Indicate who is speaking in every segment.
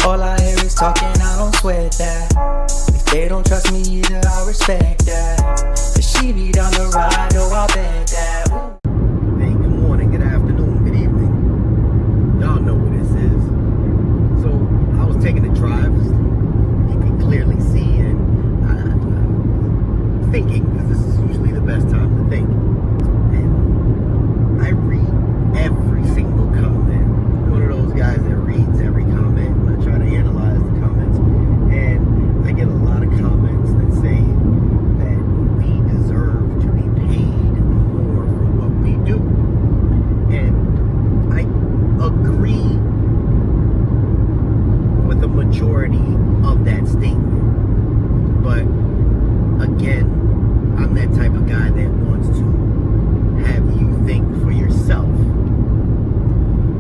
Speaker 1: All I hear is talking, I don't sweat that. If they don't trust me either, I respect that. But she be down the ride, oh, I bet that. Ooh.
Speaker 2: Hey, good morning, good afternoon, good evening. Y'all know what this is. So, I was taking a drive, as you can clearly see, and thinking, because this is usually the best time to think. And I read every single comment. I'm one of those guys that reads every comment, and I try to analyze the comments. And I get a lot of comments that say that we deserve to be paid more for what we do. And I agree with the majority of that statement. But again, I'm that type of guy that wants to have you think for yourself.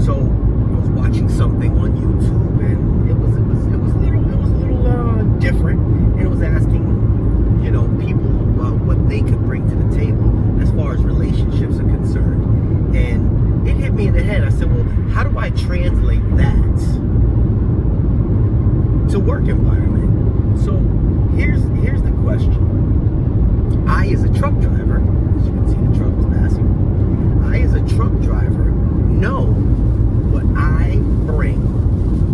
Speaker 2: So I was watching something on YouTube, and it was a little different. And it was asking, people what they could bring to the table as far as relationships are concerned. And it hit me in the head. I said, well, how do I translate that to work environment? So here's the question. I, as a truck driver, as you can see the truck is passing, I, as a truck driver, know what I bring,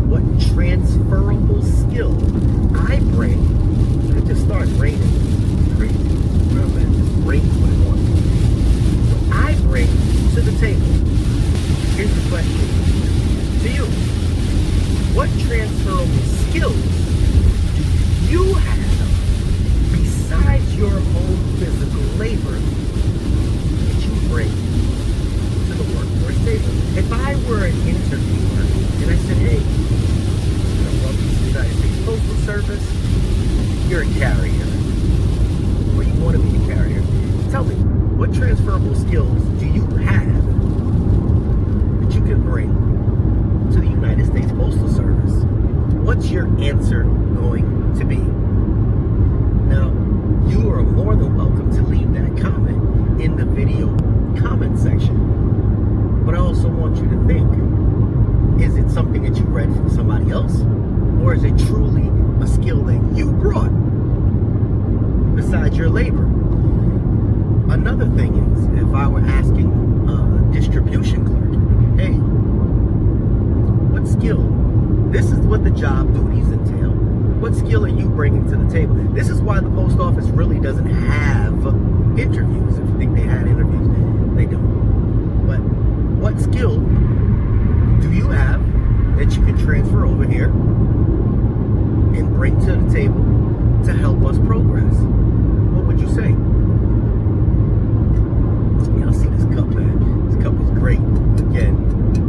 Speaker 2: what transferable skill I bring. It just starts raining. It's crazy. Remember, it just rains when it wants. What I bring to the table. Here's the question to you. What transferable skills do you have besides your own physical labor that you bring to the workforce table? If I were an interviewer and I said, hey, welcome to the United States Postal Service, you're a carrier, or you want to be a carrier, tell me, what transferable skills do you have that you can bring to the United States Postal Service? What's your answer going to be? Now, you are more than welcome to leave that comment in the video comment section. But I also want you to think, is it something that you read from somebody else? Or is it truly a skill that you brought besides your labor? Another thing is, if I were asking a distribution clerk, hey, what skill? This is what the job duties entail. What skill are you bringing to the table? This is why the post office really doesn't have interviews. If you think they had interviews, they don't. But what skill do you have that you can transfer over here and bring to the table to help us progress? What would you say? Y'all see this cup, man? This cup is great. Again,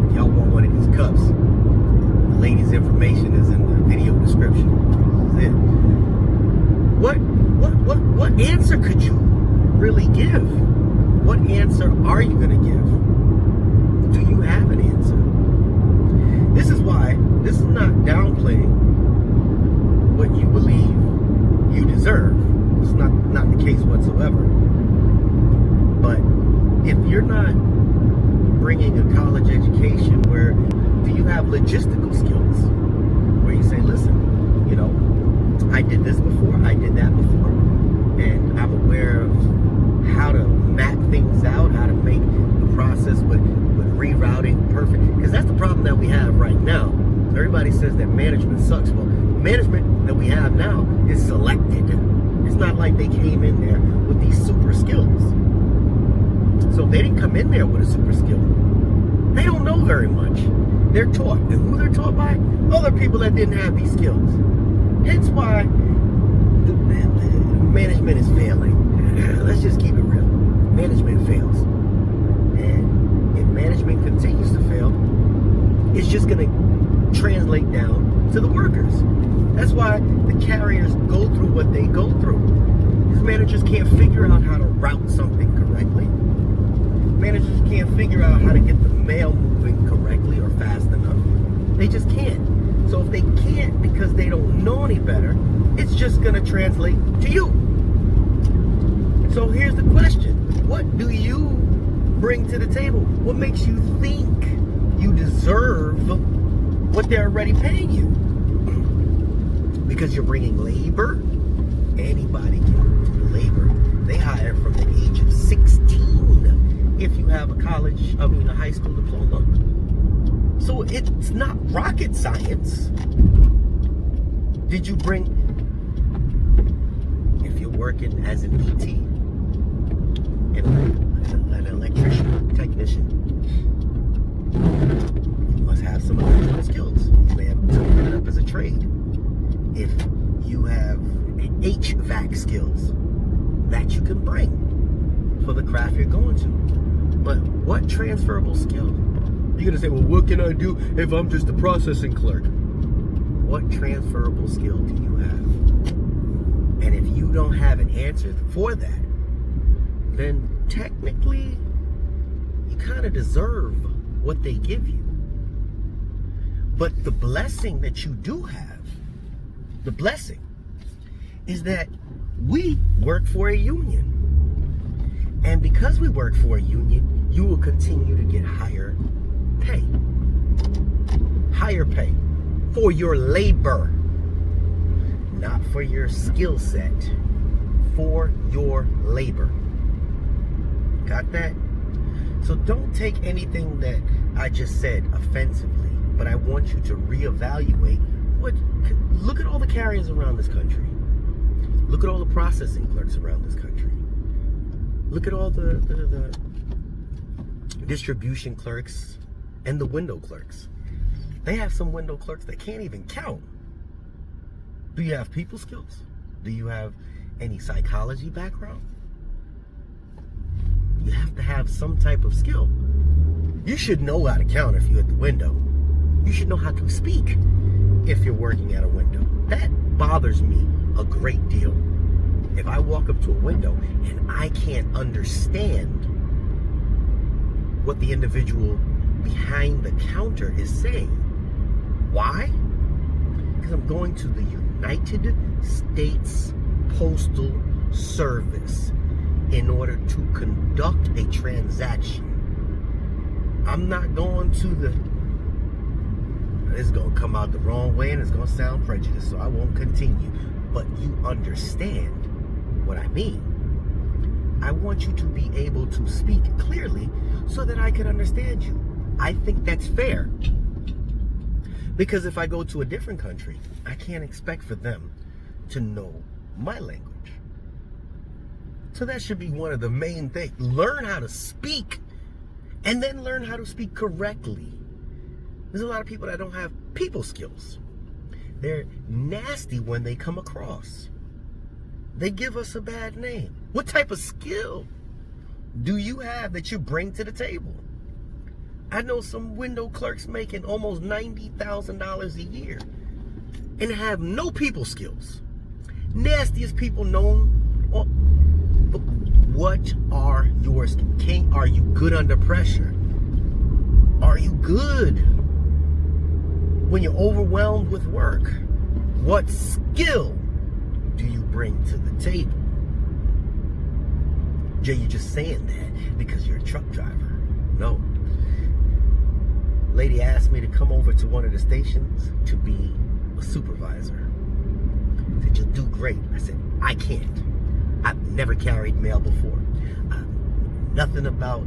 Speaker 2: if y'all want one of these cups, the lady's information is in the video description. This is it. What answer could you really give? What answer are you going to give? Do you have an answer? This is why, this is not downplaying what you believe you deserve. It's not the case whatsoever. But if you're not bringing a college education, where do you have logistical skills? Where you say, listen, I did this before, I did that before, and I'm aware of how to map things out, how to make the process with rerouting perfect. Because that's the problem that we have right now. Everybody says that management sucks. Well, management that we have now is selected. It's not like they came in there with these super skills. So if they didn't come in there with a super skill, they don't know very much. They're taught. And who they're taught by? Other people that didn't have these skills. Hence why the management is failing. Let's just keep it real. Management fails. And if management continues to fail, it's just going to translate down to the workers. That's why the carriers go through what they go through. Because managers can't figure out how to route something correctly. Managers can't figure out how to get the mail moving correctly or fast enough. They just can't. So if they can't because they don't know any better, it's just going to translate to you. So here's the question. What do you bring to the table? What makes you think you deserve what they're already paying you? because you're bringing labor. Anybody can do labor. They hire from the age of 16 if you have a high school diploma. So it's not rocket science. Did you bring, if you're working as an ET, an electrician, technician, you must have some electrical skills. You may have taken it up as a trade. If you have HVAC skills that you can bring for the craft you're going to. But what transferable skill? You're gonna say, well, what can I do if I'm just a processing clerk? What transferable skill do you have? And if you don't have an answer for that, then technically you kind of deserve what they give you. But the blessing that you do have, the blessing, is that we work for a union. And because we work for a union, you will continue to get higher pay. Higher pay for your labor, not for your skill set, for your labor. Got that? So don't take anything that I just said offensively, but I want you to reevaluate look at all the carriers around this country. Look at all the processing clerks around this country. Look at all the distribution clerks and the window clerks. They have some window clerks that can't even count. Do you have people skills? Do you have any psychology background? You have to have some type of skill. You should know how to count if you're at the window. You should know how to speak if you're working at a window. That bothers me a great deal. If I walk up to a window and I can't understand what the individual behind the counter is saying. Why? Because I'm going to the United States Postal Service in order to conduct a transaction. I'm not going to it's going to come out the wrong way and it's going to sound prejudiced, so I won't continue. But you understand what I mean. I want you to be able to speak clearly so that I can understand you. I think that's fair. Because if I go to a different country, I can't expect for them to know my language. So that should be one of the main things. Learn how to speak and then learn how to speak correctly. There's a lot of people that don't have people skills. They're nasty when they come across. They give us a bad name. What type of skill do you have that you bring to the table? I know some window clerks making almost $90,000 a year and have no people skills. Nastiest people known. But what are your skills? Are you good under pressure? Are you good when you're overwhelmed with work? What skill do you bring to the table? Jay, you just saying that because you're a truck driver. No. Lady asked me to come over to one of the stations to be a supervisor. Said, you'll do great. I said, I can't. I've never carried mail before. Nothing about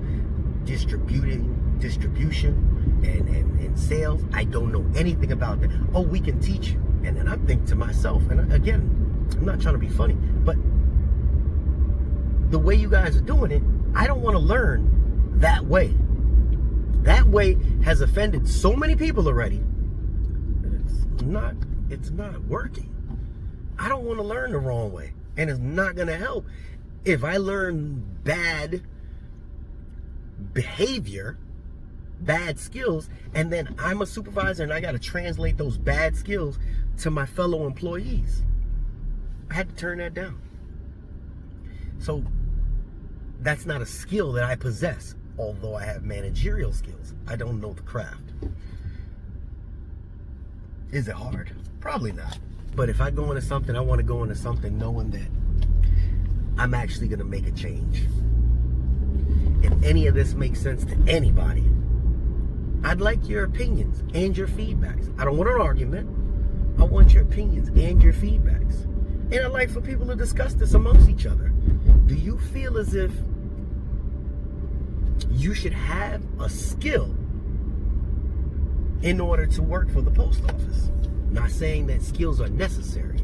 Speaker 2: distribution and sales. I don't know anything about that. Oh, we can teach you. And then I think to myself, and again, I'm not trying to be funny, but the way you guys are doing it, I don't want to learn that way. That way has offended so many people already. It's not working. I don't want to learn the wrong way. And it's not going to help if I learn bad behavior, bad skills, and then I'm a supervisor and I got to translate those bad skills to my fellow employees. I had to turn that down. So that's not a skill that I possess, although I have managerial skills. I don't know the craft. Is it hard? Probably not. But if I go into something, I want to go into something knowing that I'm actually going to make a change. If any of this makes sense to anybody, I'd like your opinions and your feedbacks. I don't want an argument. I want your opinions and your feedbacks. And I'd like for people to discuss this amongst each other. Do you feel as if you should have a skill in order to work for the post office? I'm not saying that skills are necessary.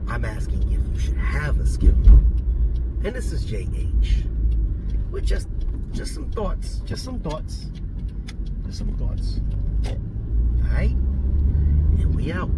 Speaker 2: I'm asking if you should have a skill. And this is JH. With just some thoughts. Alright? And we out.